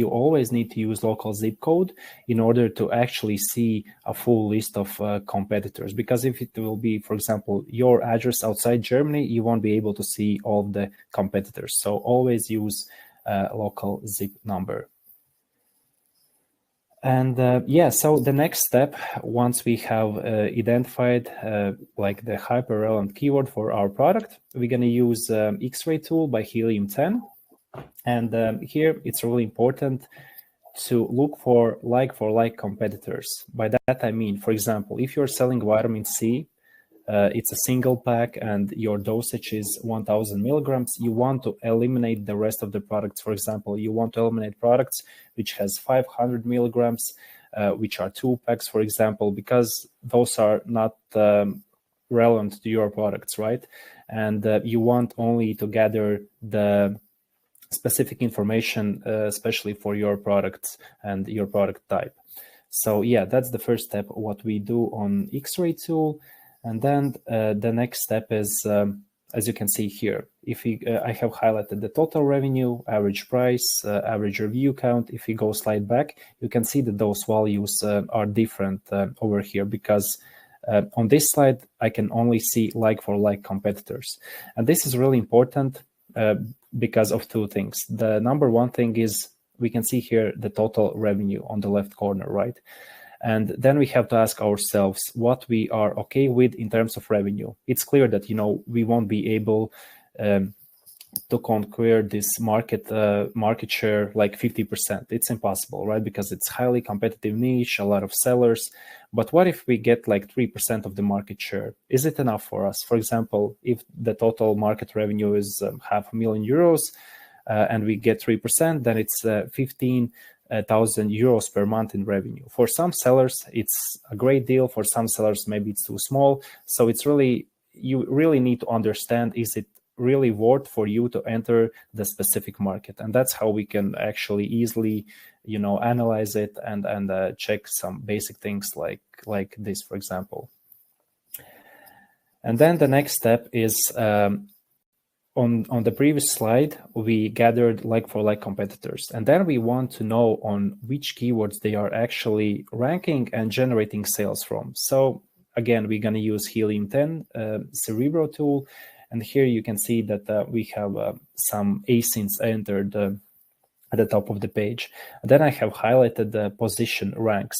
you always need to use local zip code in order to actually see a full list of competitors. Because if it will be, for example, your address outside Germany, you won't be able to see all of the competitors. So always use local zip number. And so the next step, once we have identified like the hyper relevant keyword for our product, we're going to use X-ray tool by Helium 10. And here it's really important to look for like competitors. By that I mean, for example, if you're selling vitamin C, it's a single pack and your dosage is 1000 milligrams, you want to eliminate the rest of the products. For example, you want to eliminate products which has 500 milligrams, which are 2 packs, for example, because those are not relevant to your products, right? And you want only to gather the specific information, especially for your products and your product type. So yeah, that's the first step, what we do on X-ray tool. And then the next step is, as you can see here, if I have highlighted the total revenue, average price, average review count. If you go slide back, you can see that those values are different over here, because on this slide, I can only see like competitors. And this is really important because of 2 things. The number one thing is we can see here the total revenue on the left corner, right? And then we have to ask ourselves what we are okay with in terms of revenue. It's clear that, we won't be able to conquer this market share like 50%. It's impossible, right? Because it's highly competitive niche, a lot of sellers. But what if we get like 3% of the market share? Is it enough for us? For example, if the total market revenue is €500,000 and we get 3%, then it's 15,000 euros per month in revenue. For some sellers, it's a great deal. For some sellers, maybe it's too small. So you really need to understand, is it really worth for you to enter the specific market? And that's how we can actually easily, analyze it and check some basic things like this, for example. And then the next step is, on the previous slide, we gathered like competitors, and then we want to know on which keywords they are actually ranking and generating sales from. So again, we're going to use Helium 10 Cerebro tool, and here you can see that we have some ASINs entered at the top of the page. And then I have highlighted the position ranks.